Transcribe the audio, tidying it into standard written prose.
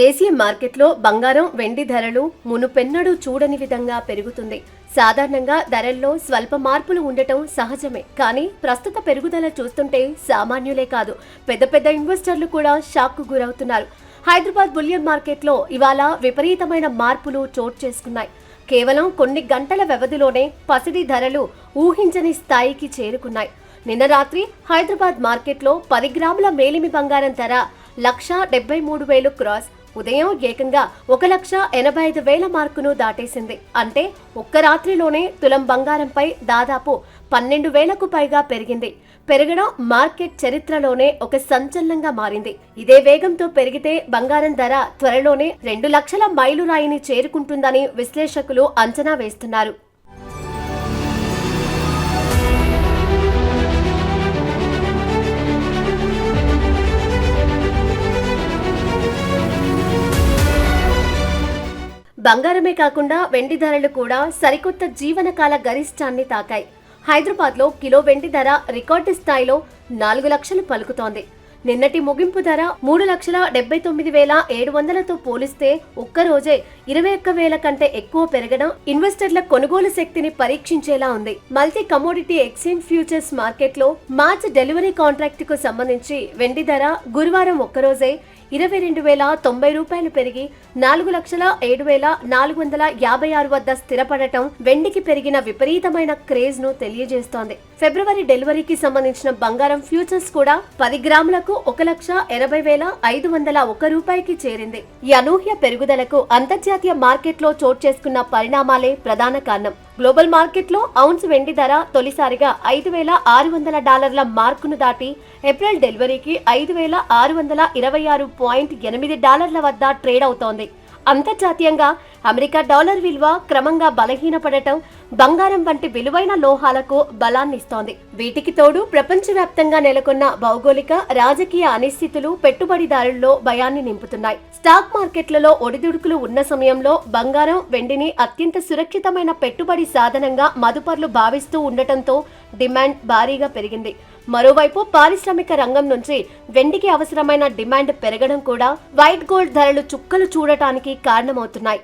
దేశీయ మార్కెట్లో బంగారం, వెండి ధరలు మునుపెన్నడూ చూడని విధంగా పెరుగుతుంది. సాధారణంగా ధరల్లో స్వల్ప మార్పులు ఉండటం సహజమే. కానీ ప్రస్తుత పెరుగుదల చూస్తుంటే సామాన్యులే కాదు, పెద్ద పెద్ద ఇన్వెస్టర్లు కూడా షాక్కు గురవుతున్నారు. హైదరాబాద్ బులియన్ మార్కెట్లో ఇవాళ విపరీతమైన మార్పులు చోటు చేసుకున్నాయి. కేవలం కొన్ని గంటల వ్యవధిలోనే పసిడి ధరలు ఊహించని స్థాయికి చేరుకున్నాయి. నిన్న రాత్రి హైదరాబాద్ మార్కెట్లో 10 గ్రాముల మేలిమి బంగారం ధర 1,73,000 క్రాస్, ఉదయం ఏకంగా 1,85,000 మార్కును దాటేసింది. అంటే ఒక్క రాత్రిలోనే తులం బంగారంపై దాదాపు 12,000కు పైగా పెరిగింది. పెరగడం మార్కెట్ చరిత్రలోనే ఒక సంచలనంగా మారింది. ఇదే వేగంతో పెరిగితే బంగారం ధర త్వరలోనే 2 లక్షల మైలురాయిని చేరుకుంటుందని విశ్లేషకులు అంచనా వేస్తున్నారు. బంగారమే కాకుండా వెండి ధరలు కూడా సరికొత్త జీవనకాల గరిష్టాన్ని తాకాయి. హైదరాబాద్లో కిలో వెండి ధర రికార్డు స్థాయిలో 4 లక్షలు పలుకుతోంది. నిన్నటి ముగింపు ధర 3,79,700తో పోలిస్తే ఒక్కరోజే 21,000 కంటే ఎక్కువ పెరగడం ఇన్వెస్టర్ల కొనుగోలు శక్తిని పరీక్షించేలా ఉంది. మల్టీ కమోడిటీ ఎక్స్చేంజ్ ఫ్యూచర్స్ మార్కెట్లో మార్చ్ డెలివరీ కాంట్రాక్ట్ కు సంబంధించి వెండి ధర గురువారం ఒక్కరోజే 22,090 రూపాయలు పెరిగి 4,07,456 వద్ద స్థిరపడటం వెండికి పెరిగిన విపరీతమైన క్రేజ్ ను తెలియజేస్తోంది. ఫిబ్రవరి డెలివరీకి సంబంధించిన బంగారం ఫ్యూచర్స్ కూడా 10 గ్రాములకు 1,80,501 రూపాయికి చేరింది. ఈ అనూహ్య పెరుగుదలకు అంతర్జాతీయ మార్కెట్లో చోటు చేసుకున్న పరిణామాలే ప్రధాన కారణం. గ్లోబల్ మార్కెట్లో ఔన్స్ వెండి ధర తొలిసారిగా $5,600 మార్కును దాటి ఏప్రిల్ డెలివరీకి $5,626.8 వద్ద ట్రేడ్ అవుతోంది. అంతర్జాతీయంగా అమెరికా డాలర్ విలువ క్రమంగా బలహీనపడటం బంగారం వంటి విలువైన లోహాలకు బలాన్నిస్తోంది. వీటికి తోడు ప్రపంచవ్యాప్తంగా నెలకొన్న భౌగోళిక, రాజకీయ అనిశ్చితులు పెట్టుబడిదారుల్లో భయాన్ని నింపుతున్నాయి. స్టాక్ మార్కెట్లలో ఒడిదుడుకులు ఉన్న సమయంలో బంగారం, వెండిని అత్యంత సురక్షితమైన పెట్టుబడి సాధనంగా మదుపర్లు భావిస్తూ ఉండటంతో డిమాండ్ భారీగా పెరిగింది. మరోవైపు పారిశ్రామిక రంగం నుంచి వెండికి అవసరమైన డిమాండ్ పెరగడం కూడా వైట్ గోల్డ్ ధరలు చుక్కలు చూడటానికి కారణమవుతున్నాయి.